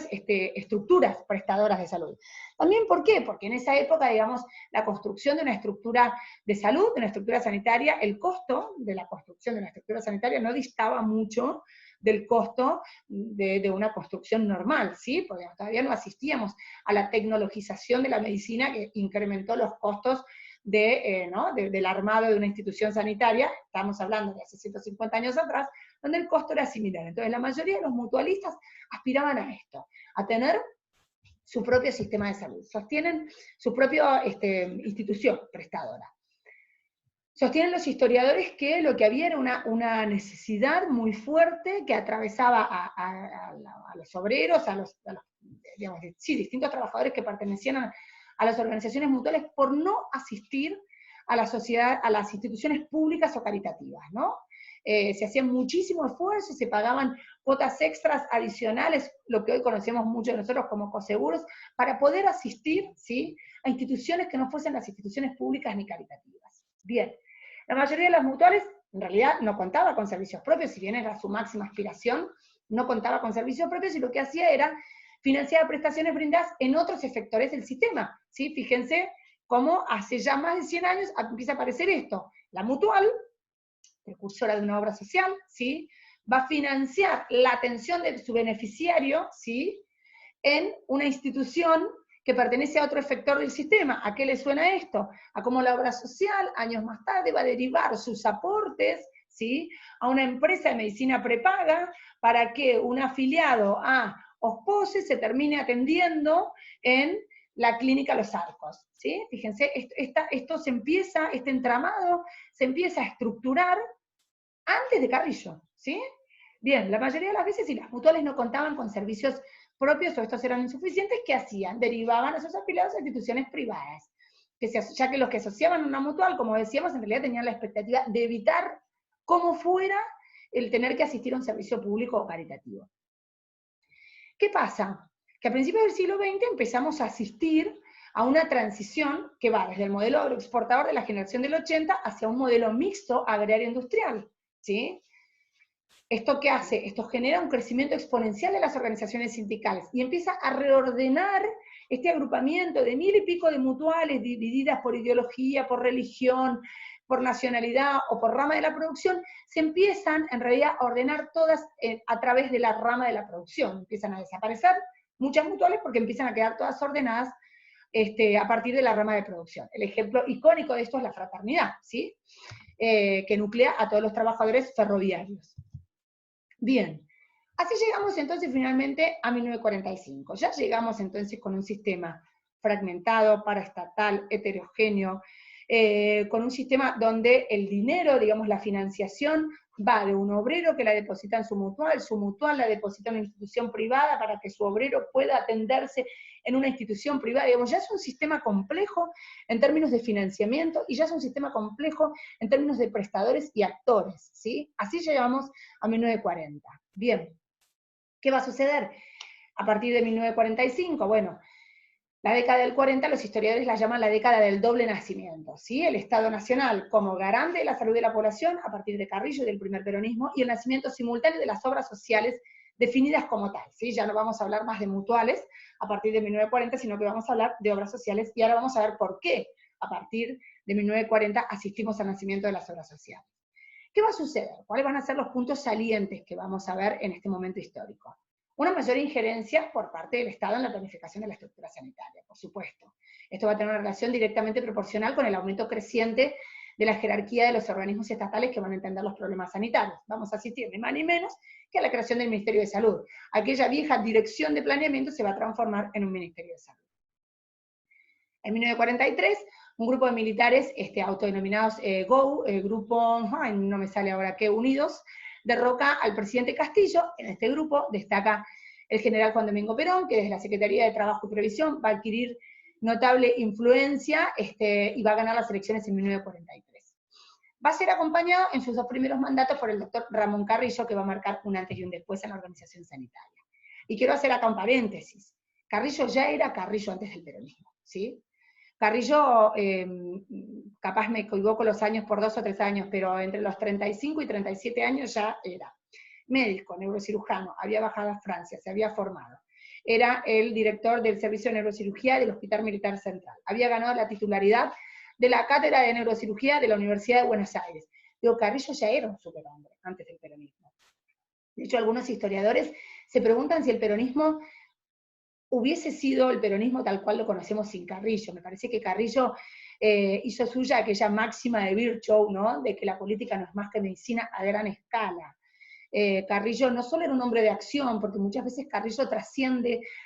estructuras prestadoras de salud. También, ¿por qué? Porque en esa época, digamos, la construcción de una estructura de salud, de una estructura sanitaria, el costo de la construcción de una estructura sanitaria no distaba mucho del costo de una construcción normal, ¿sí? Porque todavía no asistíamos a la tecnologización de la medicina que incrementó los costos del armado de una institución sanitaria. Estamos hablando de hace 150 años atrás, donde el costo era similar. Entonces la mayoría de los mutualistas aspiraban a esto, a tener su propio sistema de salud, sostienen su propia institución prestadora. Sostienen los historiadores que lo que había era una necesidad muy fuerte que atravesaba a los obreros, digamos, distintos trabajadores que pertenecían a las organizaciones mutuales por no asistir a la sociedad, a las instituciones públicas o caritativas, ¿no? Se hacía muchísimo esfuerzo, se pagaban cuotas extras adicionales, lo que hoy conocemos mucho nosotros como coseguros, para poder asistir, ¿sí?, a instituciones que no fuesen las instituciones públicas ni caritativas. Bien, la mayoría de las mutuales en realidad no contaba con servicios propios, si bien era su máxima aspiración, no contaba con servicios propios, y lo que hacía era financiar prestaciones brindadas en otros efectores del sistema, ¿sí? Fíjense cómo hace ya más de 100 años empieza a aparecer esto. La mutual, precursora de una obra social, ¿sí?, va a financiar la atención de su beneficiario, ¿sí?, en una institución que pertenece a otro efector del sistema. ¿A qué le suena esto? A cómo la obra social, años más tarde, va a derivar sus aportes, ¿sí?, a una empresa de medicina prepaga para que un afiliado a OSPOSE se termine atendiendo en la clínica Los Arcos, ¿sí? Fíjense, esto se empieza, este entramado se empieza a estructurar antes de Carrillo, ¿sí? Bien, la mayoría de las veces, si las mutuales no contaban con servicios propios o estos eran insuficientes, ¿qué hacían? Derivaban a sus afiliados a instituciones privadas, ya que los que asociaban una mutual, como decíamos, en realidad tenían la expectativa de evitar como fuera el tener que asistir a un servicio público o caritativo. ¿Qué pasa? Que a principios del siglo XX empezamos a asistir a una transición que va desde el modelo agroexportador de la generación del 80 hacia un modelo mixto agrario-industrial, ¿sí? ¿Esto qué hace? Esto genera un crecimiento exponencial de las organizaciones sindicales y empieza a reordenar este agrupamiento de 1000 y pico de mutuales divididas por ideología, por religión, por nacionalidad o por rama de la producción, se empiezan en realidad a ordenar todas a través de la rama de la producción. Empiezan a desaparecer muchas mutuales porque empiezan a quedar todas ordenadas a partir de la rama de producción. El ejemplo icónico de esto es la fraternidad, ¿sí? Que nuclea a todos los trabajadores ferroviarios. Bien, así llegamos entonces finalmente a 1945. Ya llegamos entonces con un sistema fragmentado, paraestatal, heterogéneo, con un sistema donde el dinero, digamos, la financiación, va de un obrero que la deposita en su mutual la deposita en una institución privada para que su obrero pueda atenderse en una institución privada. Digamos, ya es un sistema complejo en términos de financiamiento y ya es un sistema complejo en términos de prestadores y actores, ¿sí? Así llegamos a 1940. Bien, ¿qué va a suceder? A partir de 1945, bueno, la década del 40 los historiadores la llaman la década del doble nacimiento, ¿sí? El Estado Nacional como garante de la salud de la población a partir de Carrillo y del primer peronismo, y el nacimiento simultáneo de las obras sociales definidas como tal, ¿sí? Ya no vamos a hablar más de mutuales a partir de 1940, sino que vamos a hablar de obras sociales, y ahora vamos a ver por qué a partir de 1940 asistimos al nacimiento de las obras sociales. ¿Qué va a suceder? ¿Cuáles van a ser los puntos salientes que vamos a ver en este momento histórico? Una mayor injerencia por parte del Estado en la planificación de la estructura sanitaria, por supuesto. Esto va a tener una relación directamente proporcional con el aumento creciente de la jerarquía de los organismos estatales que van a entender los problemas sanitarios. Vamos a asistir ni más ni menos que a la creación del Ministerio de Salud. Aquella vieja dirección de planeamiento se va a transformar en un Ministerio de Salud. En 1943, un grupo de militares autodenominados GO, grupo, no me sale ahora qué, Unidos, derroca al presidente Castillo. En este grupo destaca el general Juan Domingo Perón, que desde la Secretaría de Trabajo y Previsión va a adquirir notable influencia y va a ganar las elecciones en 1943. Va a ser acompañado en sus dos primeros mandatos por el doctor Ramón Carrillo, que va a marcar un antes y un después en la organización sanitaria. Y quiero hacer acá un paréntesis. Carrillo ya era Carrillo antes del peronismo, ¿sí? Carrillo, capaz me equivoco los años por 2 o 3 años, pero entre los 35 y 37 años ya era médico, neurocirujano, había bajado a Francia, se había formado. Era el director del Servicio de Neurocirugía del Hospital Militar Central. Había ganado la titularidad de la Cátedra de Neurocirugía de la Universidad de Buenos Aires. Digo, Carrillo ya era un superhombre antes del peronismo. De hecho, algunos historiadores se preguntan si el peronismo hubiese sido el peronismo tal cual lo conocemos sin Carrillo. Me parece que Carrillo hizo suya aquella máxima de Virchow, ¿no? De que la política no es más que medicina a gran escala. Carrillo no solo era un hombre de acción, porque muchas veces Carrillo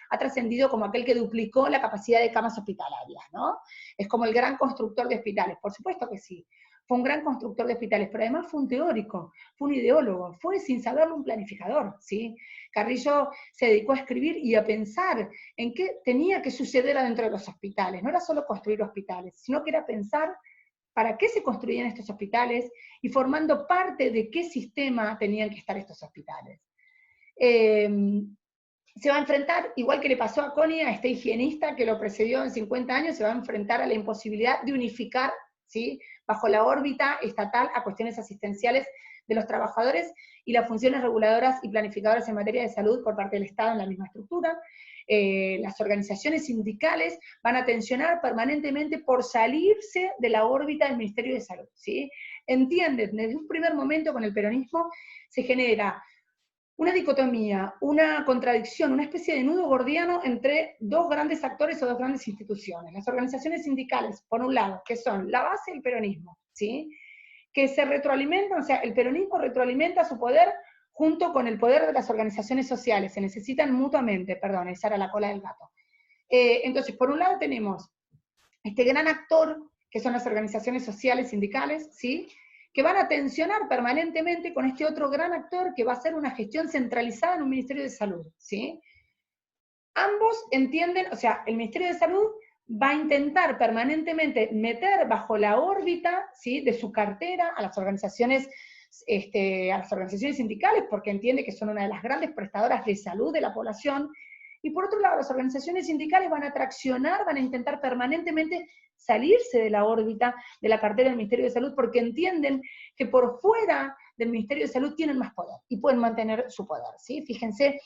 ha trascendido como aquel que duplicó la capacidad de camas hospitalarias, ¿no? Es como el gran constructor de hospitales, por supuesto que sí. Fue un gran constructor de hospitales, pero además fue un teórico, fue un ideólogo, fue sin saberlo un planificador, ¿sí? Carrillo se dedicó a escribir y a pensar en qué tenía que suceder adentro de los hospitales. No era solo construir hospitales, sino que era pensar para qué se construían estos hospitales y formando parte de qué sistema tenían que estar estos hospitales. Se va a enfrentar, igual que le pasó a Connie, a este higienista que lo precedió en 50 años, se va a enfrentar a la imposibilidad de unificar, ¿sí?, bajo la órbita estatal a cuestiones asistenciales de los trabajadores y las funciones reguladoras y planificadoras en materia de salud por parte del Estado en la misma estructura. Las organizaciones sindicales van a tensionar permanentemente por salirse de la órbita del Ministerio de Salud, ¿sí? Entienden, desde un primer momento con el peronismo se genera una dicotomía, una contradicción, una especie de nudo gordiano entre dos grandes actores o dos grandes instituciones. Las organizaciones sindicales, por un lado, que son la base del peronismo, ¿sí?, que se retroalimentan, o sea, el peronismo retroalimenta su poder junto con el poder de las organizaciones sociales, se necesitan mutuamente, perdón, esa era la cola del gato. Entonces, por un lado tenemos este gran actor, que son las organizaciones sociales sindicales, ¿sí?, que van a tensionar permanentemente con este otro gran actor que va a hacer una gestión centralizada en un Ministerio de Salud, ¿sí? Ambos entienden, o sea, el Ministerio de Salud va a intentar permanentemente meter bajo la órbita, ¿sí?, de su cartera a las organizaciones sindicales, porque entiende que son una de las grandes prestadoras de salud de la población, y por otro lado, las organizaciones sindicales van a traccionar, van a intentar permanentemente salirse de la órbita de la cartera del Ministerio de Salud, porque entienden que por fuera del Ministerio de Salud tienen más poder, y pueden mantener su poder, ¿sí? Fíjense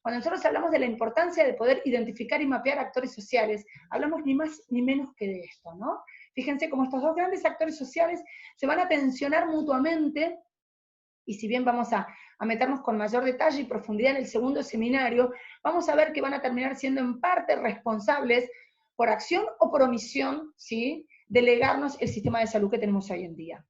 Cuando nosotros hablamos de la importancia de poder identificar y mapear actores sociales, hablamos ni más ni menos que de esto, ¿no? Fíjense cómo estos dos grandes actores sociales se van a tensionar mutuamente, y si bien vamos a meternos con mayor detalle y profundidad en el segundo seminario, vamos a ver que van a terminar siendo en parte responsables por acción o por omisión, ¿sí?, de legarnos el sistema de salud que tenemos hoy en día.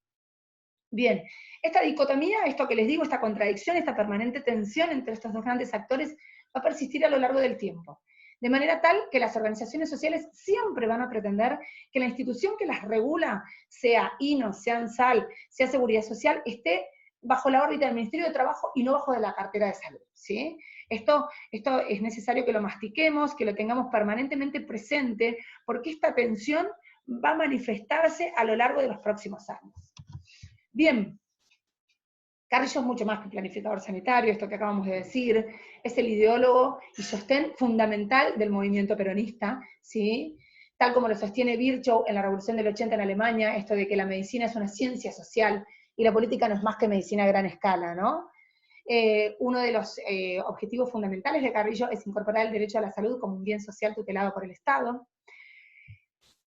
Bien, esta dicotomía, esto que les digo, esta contradicción, esta permanente tensión entre estos dos grandes actores va a persistir a lo largo del tiempo. De manera tal que las organizaciones sociales siempre van a pretender que la institución que las regula, sea INOS, sea ANSAL, sea Seguridad Social, esté bajo la órbita del Ministerio de Trabajo y no bajo de la cartera de salud, ¿sí? Esto es necesario que lo mastiquemos, que lo tengamos permanentemente presente, porque esta tensión va a manifestarse a lo largo de los próximos años. Bien, Carrillo es mucho más que planificador sanitario, esto que acabamos de decir, es el ideólogo y sostén fundamental del movimiento peronista, ¿sí? Tal como lo sostiene Virchow en la Revolución del 80 en Alemania, esto de que la medicina es una ciencia social y la política no es más que medicina a gran escala, ¿no? Uno de los objetivos fundamentales de Carrillo es incorporar el derecho a la salud como un bien social tutelado por el Estado.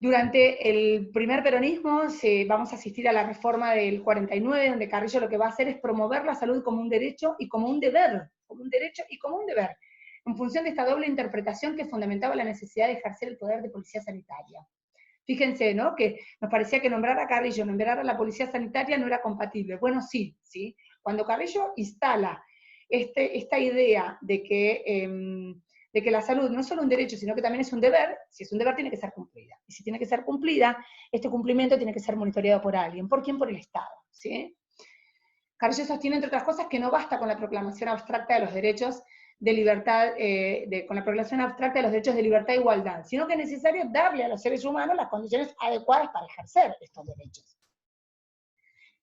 Durante el primer peronismo vamos a asistir a la reforma del 49, donde Carrillo lo que va a hacer es promover la salud como un derecho y como un deber, como un derecho y como un deber, en función de esta doble interpretación que fundamentaba la necesidad de ejercer el poder de policía sanitaria. Fíjense, ¿no?, que nos parecía que nombrar a Carrillo, nombrar a la policía sanitaria no era compatible. Bueno, sí, ¿sí? Cuando Carrillo instala esta idea de que la salud no es solo un derecho, sino que también es un deber, si es un deber tiene que ser cumplida. Y si tiene que ser cumplida, este cumplimiento tiene que ser monitoreado por alguien. ¿Por quién? Por el Estado, ¿sí? Carrillo sostiene, entre otras cosas, que no basta con la proclamación abstracta de los derechos de libertad, con la proclamación abstracta de los derechos de libertad e igualdad, sino que es necesario darle a los seres humanos las condiciones adecuadas para ejercer estos derechos.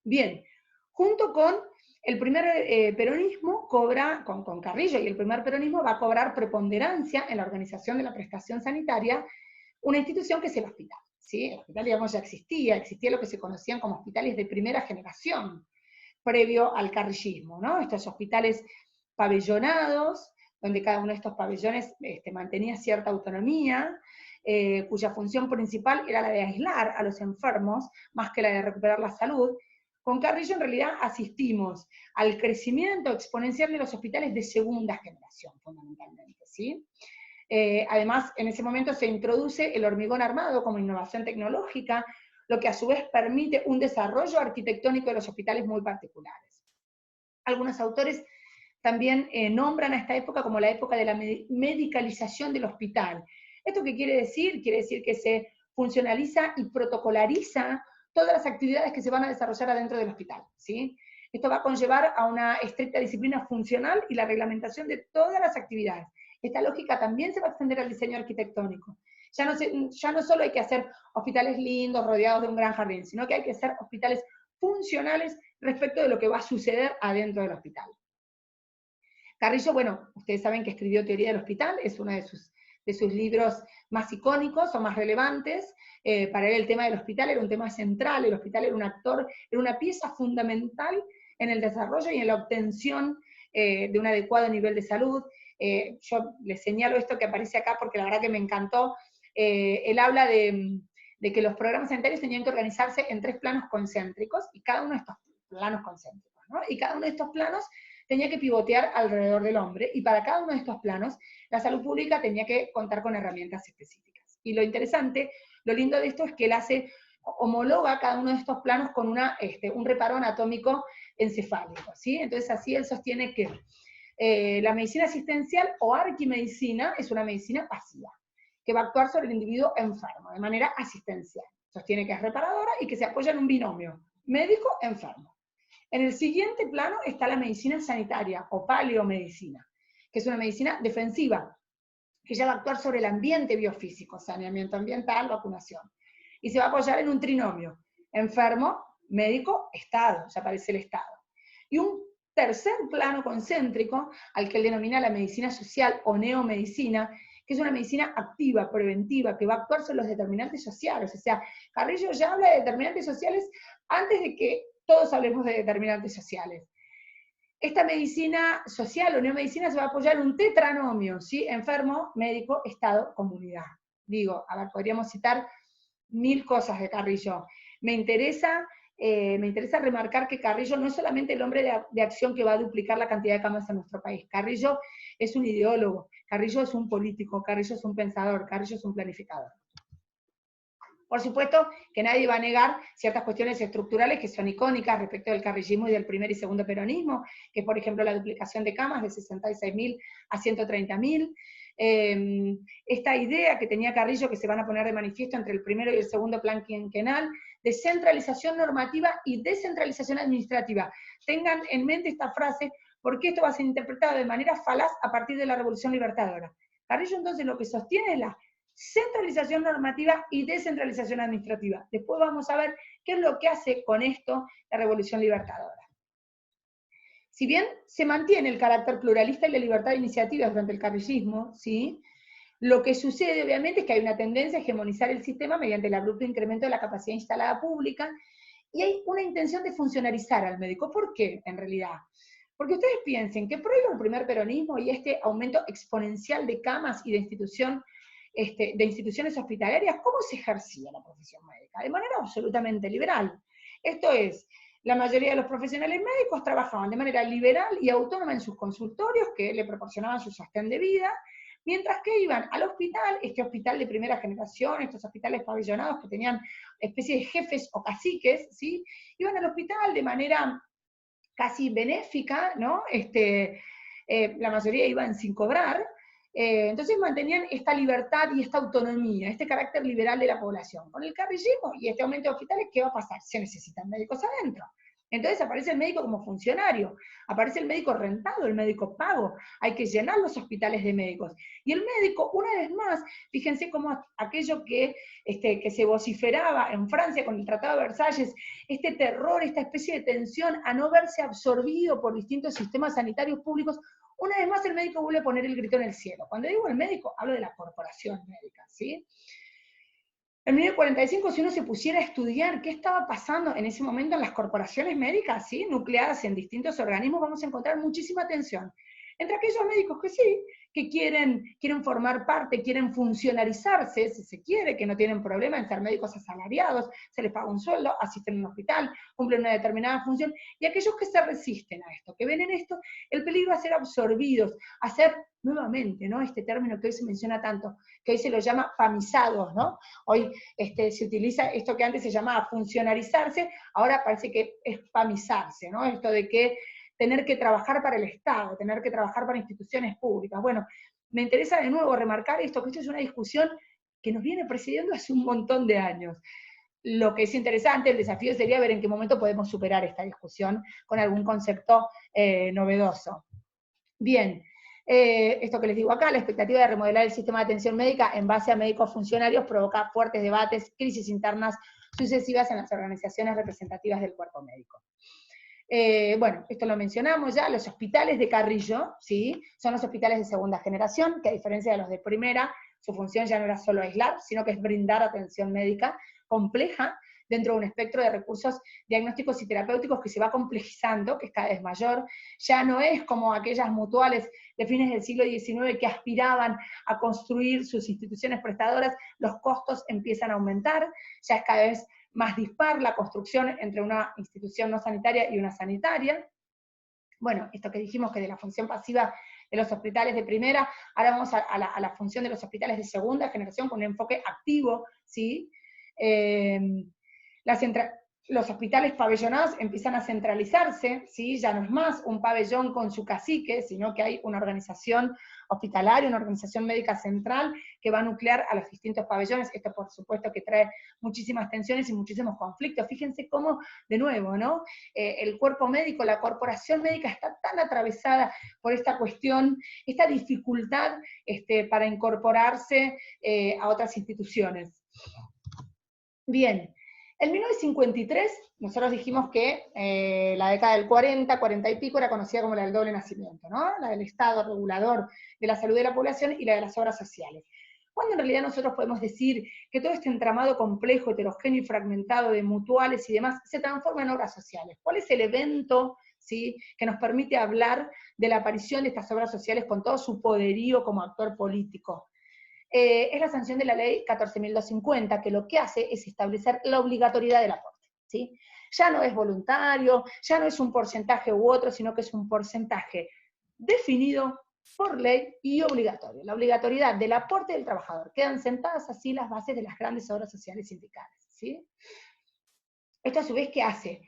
Bien, junto con el primer peronismo con Carrillo y el primer peronismo va a cobrar preponderancia en la organización de la prestación sanitaria una institución que es el hospital, ¿sí? El hospital, digamos, ya existía lo que se conocían como hospitales de primera generación, previo al carrillismo, ¿no? Estos hospitales pabellonados, donde cada uno de estos pabellones mantenía cierta autonomía, cuya función principal era la de aislar a los enfermos, más que la de recuperar la salud. Con Carrillo en realidad asistimos al crecimiento exponencial de los hospitales de segunda generación, fundamentalmente, ¿sí? Además, en ese momento se introduce el hormigón armado como innovación tecnológica, lo que a su vez permite un desarrollo arquitectónico de los hospitales muy particulares. Algunos autores también nombran a esta época como la época de la medicalización del hospital. ¿Esto qué quiere decir? Quiere decir que se funcionaliza y protocolariza todas las actividades que se van a desarrollar adentro del hospital, ¿sí? Esto va a conllevar a una estricta disciplina funcional y la reglamentación de todas las actividades. Esta lógica también se va a extender al diseño arquitectónico. Ya no solo hay que hacer hospitales lindos, rodeados de un gran jardín, sino que hay que hacer hospitales funcionales respecto de lo que va a suceder adentro del hospital. Carrillo, bueno, ustedes saben que escribió Teoría del Hospital, es uno de sus libros más icónicos o más relevantes. Para él el tema del hospital era un tema central, el hospital era un actor, era una pieza fundamental en el desarrollo y en la obtención de un adecuado nivel de salud. Yo les señalo esto que aparece acá porque la verdad que me encantó. Él habla de que los programas sanitarios tenían que organizarse en 3 planos concéntricos, y cada uno de estos planos concéntricos, ¿no? Y cada uno de estos planos tenía que pivotear alrededor del hombre, y para cada uno de estos planos, la salud pública tenía que contar con herramientas específicas. Y lo interesante, lo lindo de esto es que él homologa cada uno de estos planos con un reparo anatómico encefálico, ¿sí? Entonces así él sostiene que la medicina asistencial o arquimedicina es una medicina pasiva, que va a actuar sobre el individuo enfermo, de manera asistencial. Sostiene que es reparadora y que se apoya en un binomio médico-enfermo. En el siguiente plano está la medicina sanitaria o paleomedicina, que es una medicina defensiva, que ya va a actuar sobre el ambiente biofísico, saneamiento ambiental, vacunación. Y se va a apoyar en un trinomio, enfermo, médico, Estado, ya aparece el Estado. Y un tercer plano concéntrico, al que él denomina la medicina social o neomedicina, que es una medicina activa, preventiva, que va a actuar sobre los determinantes sociales. O sea, Carrillo ya habla de determinantes sociales antes de que todos hablemos de determinantes sociales. Esta medicina social o neomedicina se va a apoyar en un tetranomio, ¿sí? Enfermo, médico, Estado, comunidad. Digo, a ver, podríamos citar 1000 cosas de Carrillo. Me interesa remarcar que Carrillo no es solamente el hombre de acción que va a duplicar la cantidad de camas en nuestro país. Carrillo es un ideólogo, Carrillo es un político, Carrillo es un pensador, Carrillo es un planificador. Por supuesto que nadie va a negar ciertas cuestiones estructurales que son icónicas respecto del carrillismo y del primer y segundo peronismo, que es por ejemplo la duplicación de camas de 66.000 a 130.000, esta idea que tenía Carrillo que se van a poner de manifiesto entre el primero y el segundo plan quinquenal, de centralización normativa y descentralización administrativa. Tengan en mente esta frase, porque esto va a ser interpretado de manera falaz a partir de la Revolución Libertadora. Carrillo entonces lo que sostiene es la centralización normativa y descentralización administrativa. Después vamos a ver qué es lo que hace con esto la Revolución Libertadora. Si bien se mantiene el carácter pluralista y la libertad de iniciativa durante el carrillismo, ¿sí? Lo que sucede obviamente es que hay una tendencia a hegemonizar el sistema mediante el abrupto incremento de la capacidad instalada pública y hay una intención de funcionarizar al médico. ¿Por qué, en realidad? Porque ustedes piensen que previo al primer peronismo y este aumento exponencial de camas y de instituciones hospitalarias, ¿cómo se ejercía la profesión médica? De manera absolutamente liberal. Esto es, la mayoría de los profesionales médicos trabajaban de manera liberal y autónoma en sus consultorios, que le proporcionaban su sostén de vida, mientras que iban al hospital, este hospital de primera generación, estos hospitales pabellonados que tenían especies de jefes o caciques, ¿sí? Iban al hospital de manera casi benéfica, ¿no? La mayoría iban sin cobrar, entonces mantenían esta libertad y esta autonomía, este carácter liberal de la población. Con el carrillismo y este aumento de hospitales, ¿qué va a pasar? Se necesitan médicos adentro. Entonces aparece el médico como funcionario, aparece el médico rentado, el médico pago, hay que llenar los hospitales de médicos. Y el médico, una vez más, fíjense cómo aquello que se vociferaba en Francia con el Tratado de Versalles, este terror, esta especie de tensión a no verse absorbido por distintos sistemas sanitarios públicos, una vez más el médico vuelve a poner el grito en el cielo. Cuando digo el médico, hablo de la corporación médica, ¿sí? En 1945, si uno se pusiera a estudiar qué estaba pasando en ese momento en las corporaciones médicas, ¿sí? Nucleadas en distintos organismos, vamos a encontrar muchísima tensión. Entre aquellos médicos que sí, que quieren formar parte, quieren funcionarizarse, si se quiere, que no tienen problema en ser médicos asalariados, se les paga un sueldo, asisten a un hospital, cumplen una determinada función, y aquellos que se resisten a esto, que ven en esto el peligro a ser absorbidos, a ser nuevamente, ¿no? Este término que hoy se menciona tanto, que hoy se lo llama famisados, ¿no? Hoy se utiliza esto que antes se llamaba funcionarizarse, ahora parece que es famizarse, ¿no? Esto de que tener que trabajar para el Estado, tener que trabajar para instituciones públicas. Bueno, me interesa de nuevo remarcar esto, que esto es una discusión que nos viene precediendo hace un montón de años. Lo que es interesante, el desafío sería ver en qué momento podemos superar esta discusión con algún concepto novedoso. Bien, esto que les digo acá, la expectativa de remodelar el sistema de atención médica en base a médicos funcionarios provoca fuertes debates, crisis internas sucesivas en las organizaciones representativas del cuerpo médico. Bueno, esto lo mencionamos ya, los hospitales de Carrillo, ¿sí? Son los hospitales de segunda generación, que a diferencia de los de primera, su función ya no era solo aislar, sino que es brindar atención médica compleja dentro de un espectro de recursos diagnósticos y terapéuticos que se va complejizando, que es cada vez mayor. Ya no es como aquellas mutuales de fines del siglo XIX que aspiraban a construir sus instituciones prestadoras, los costos empiezan a aumentar, ya es cada vez más dispar la construcción entre una institución no sanitaria y una sanitaria. Bueno, esto que dijimos que de la función pasiva de los hospitales de primera, ahora vamos a la función de los hospitales de segunda generación con un enfoque activo, ¿sí? Los hospitales pabellonados empiezan a centralizarse, ¿sí? Ya no es más un pabellón con su cacique, sino que hay una organización hospitalaria, una organización médica central que va a nuclear a los distintos pabellones. Esto por supuesto que trae muchísimas tensiones y muchísimos conflictos. Fíjense cómo, de nuevo, ¿no? El cuerpo médico, la corporación médica está tan atravesada por esta cuestión, esta dificultad para incorporarse a otras instituciones. Bien, en 1953, nosotros dijimos que la década del 40, 40 y pico era conocida como la del doble nacimiento, ¿no? La del Estado regulador de la salud de la población y la de las obras sociales. Cuando en realidad nosotros podemos decir que todo este entramado complejo, heterogéneo y fragmentado de mutuales y demás se transforma en obras sociales. ¿Cuál es el evento, ¿sí? Que nos permite hablar de la aparición de estas obras sociales con todo su poderío como actor político. Es la sanción de la ley 14.250, que lo que hace es establecer la obligatoriedad del aporte, ¿sí? Ya no es voluntario, ya no es un porcentaje u otro, sino que es un porcentaje definido por ley y obligatorio. La obligatoriedad del aporte del trabajador. Quedan sentadas así las bases de las grandes obras sociales sindicales, ¿sí? Esto a su vez, ¿qué hace?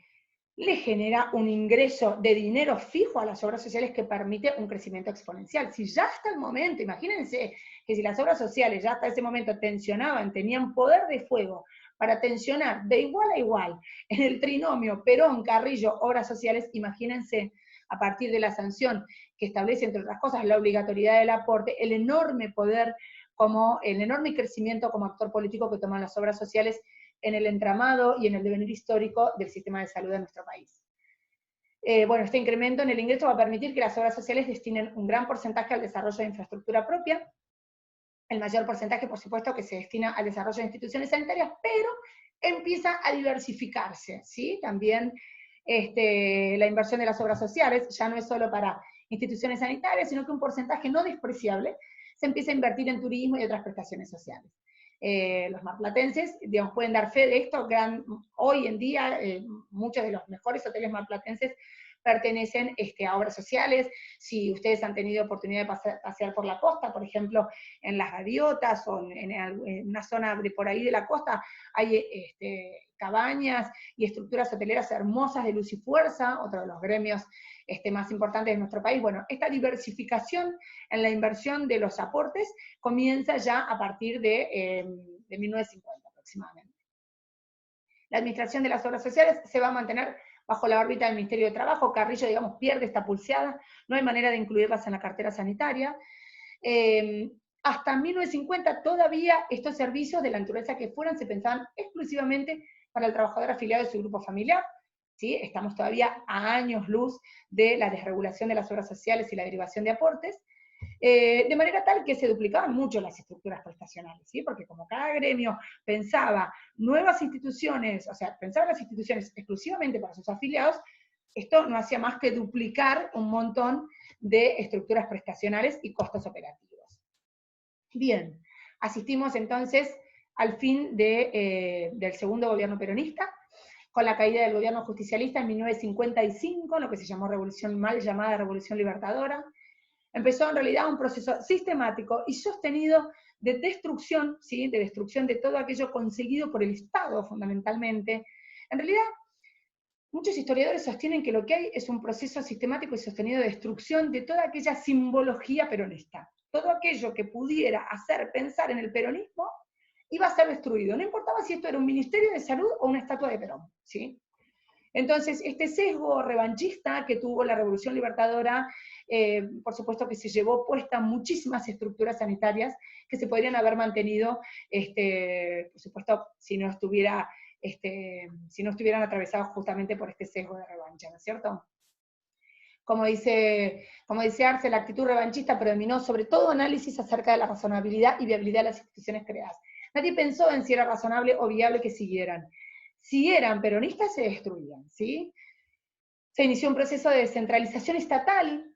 Le genera un ingreso de dinero fijo a las obras sociales que permite un crecimiento exponencial. Si ya hasta el momento, imagínense que si las obras sociales ya hasta ese momento tensionaban, tenían poder de fuego para tensionar de igual a igual en el trinomio Perón, Carrillo, obras sociales, imagínense a partir de la sanción que establece, entre otras cosas, la obligatoriedad del aporte, el enorme poder, como el enorme crecimiento como actor político que toman las obras sociales en el entramado y en el devenir histórico del sistema de salud de nuestro país. Bueno, este incremento en el ingreso va a permitir que las obras sociales destinen un gran porcentaje al desarrollo de infraestructura propia, el mayor porcentaje, por supuesto, que se destina al desarrollo de instituciones sanitarias, pero empieza a diversificarse, ¿sí? También la inversión de las obras sociales ya no es solo para instituciones sanitarias, sino que un porcentaje no despreciable se empieza a invertir en turismo y otras prestaciones sociales. Los marplatenses, digamos, pueden dar fe de esto. Hoy en día, muchos de los mejores hoteles marplatenses pertenecen a obras sociales. Si ustedes han tenido oportunidad de pasear por la costa, por ejemplo, en Las Gaviotas o en una zona de por ahí de la costa, hay cabañas y estructuras hoteleras hermosas de Luz y Fuerza, otro de los gremios más importantes de nuestro país. Bueno, esta diversificación en la inversión de los aportes comienza ya a partir de 1950 aproximadamente. La administración de las obras sociales se va a mantener bajo la órbita del Ministerio de Trabajo. Carrillo, digamos, pierde esta pulseada, no hay manera de incluirlas en la cartera sanitaria. Hasta 1950 todavía estos servicios de la naturaleza que fueran se pensaban exclusivamente para el trabajador afiliado de su grupo familiar, ¿sí? Estamos todavía a años luz de la desregulación de las obras sociales y la derivación de aportes, de manera tal que se duplicaban mucho las estructuras prestacionales, ¿sí? Porque como cada gremio pensaba nuevas instituciones, o sea, pensaba las instituciones exclusivamente para sus afiliados, esto no hacía más que duplicar un montón de estructuras prestacionales y costos operativos. Bien, asistimos entonces al fin del segundo gobierno peronista, con la caída del gobierno justicialista en 1955, lo que se llamó revolución, mal llamada Revolución Libertadora. Empezó en realidad un proceso sistemático y sostenido de destrucción, ¿sí? De destrucción de todo aquello conseguido por el Estado, fundamentalmente. En realidad, muchos historiadores sostienen que lo que hay es un proceso sistemático y sostenido de destrucción de toda aquella simbología peronista. Todo aquello que pudiera hacer pensar en el peronismo iba a ser destruido. No importaba si esto era un ministerio de salud o una estatua de Perón, ¿sí? Entonces, este sesgo revanchista que tuvo la Revolución Libertadora, por supuesto que se llevó puesta muchísimas estructuras sanitarias que se podrían haber mantenido, por supuesto, si no estuvieran atravesados justamente por este sesgo de revancha, ¿no es cierto? Como dice Arce, la actitud revanchista predominó sobre todo análisis acerca de la razonabilidad y viabilidad de las instituciones creadas. Nadie pensó en si era razonable o viable que siguieran. Si eran peronistas, se destruían, ¿sí? Se inició un proceso de descentralización estatal.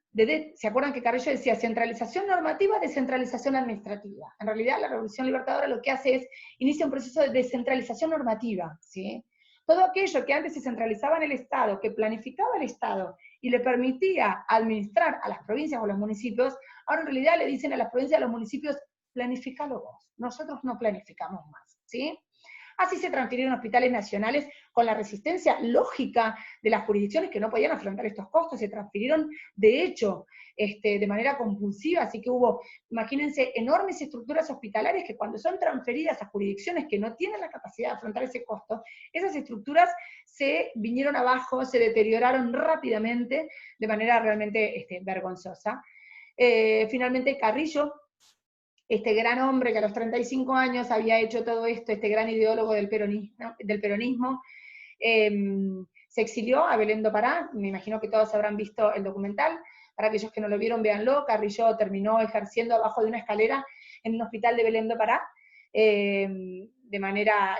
¿Se acuerdan que Carrillo decía centralización normativa, descentralización administrativa? En realidad, la Revolución Libertadora lo que hace es inicia un proceso de descentralización normativa, ¿sí? Todo aquello que antes se centralizaba en el Estado, que planificaba el Estado y le permitía administrar a las provincias o los municipios, ahora en realidad le dicen a las provincias y a los municipios, planificalo vos, nosotros no planificamos más, ¿sí? Así se transfirieron hospitales nacionales con la resistencia lógica de las jurisdicciones que no podían afrontar estos costos, se transfirieron de hecho de manera compulsiva, así que hubo, imagínense, enormes estructuras hospitalarias que cuando son transferidas a jurisdicciones que no tienen la capacidad de afrontar ese costo, esas estructuras se vinieron abajo, se deterioraron rápidamente de manera realmente vergonzosa. Finalmente Carrillo, este gran hombre que a los 35 años había hecho todo esto, este gran ideólogo del peronismo, se exilió a Belén do Pará. Me imagino que todos habrán visto el documental. Para aquellos que no lo vieron, véanlo. Carrillo terminó ejerciendo abajo de una escalera en un hospital de Belén do Pará, de manera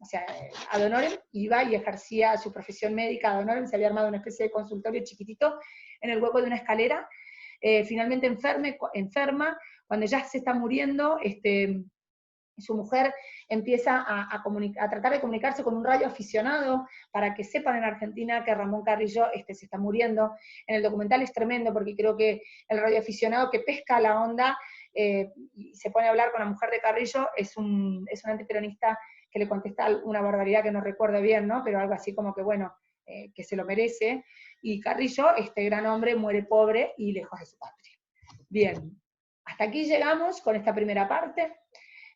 o sea, ad honorem, iba y ejercía su profesión médica ad honorem, se había armado una especie de consultorio chiquitito en el hueco de una escalera, finalmente enferma, cuando ya se está muriendo, su mujer empieza a tratar de comunicarse con un radioaficionado para que sepan en Argentina que Ramón Carrillo se está muriendo. En el documental es tremendo porque creo que el radioaficionado que pesca la onda y se pone a hablar con la mujer de Carrillo es un antiperonista que le contesta una barbaridad que no recuerdo bien, ¿no? Pero algo así como que, bueno, que se lo merece. Y Carrillo, este gran hombre, muere pobre y lejos de su patria. Bien, hasta aquí llegamos con esta primera parte.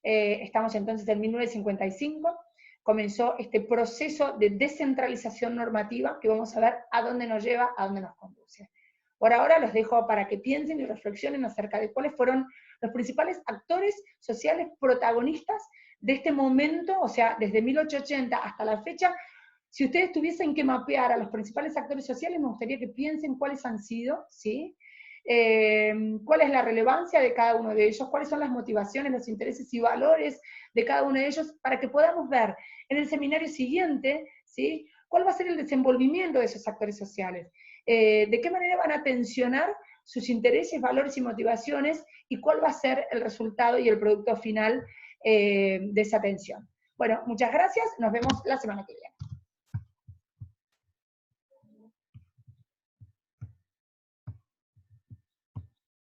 Estamos entonces en 1955, comenzó este proceso de descentralización normativa que vamos a ver a dónde nos lleva, a dónde nos conduce. Por ahora los dejo para que piensen y reflexionen acerca de cuáles fueron los principales actores sociales protagonistas de este momento, o sea, desde 1880 hasta la fecha. Si ustedes tuviesen que mapear a los principales actores sociales, me gustaría que piensen cuáles han sido, ¿sí? Cuál es la relevancia de cada uno de ellos, cuáles son las motivaciones, los intereses y valores de cada uno de ellos, para que podamos ver en el seminario siguiente, ¿sí?, cuál va a ser el desenvolvimiento de esos actores sociales, de qué manera van a tensionar sus intereses, valores y motivaciones, y cuál va a ser el resultado y el producto final de esa tensión. Bueno, muchas gracias, nos vemos la semana que viene.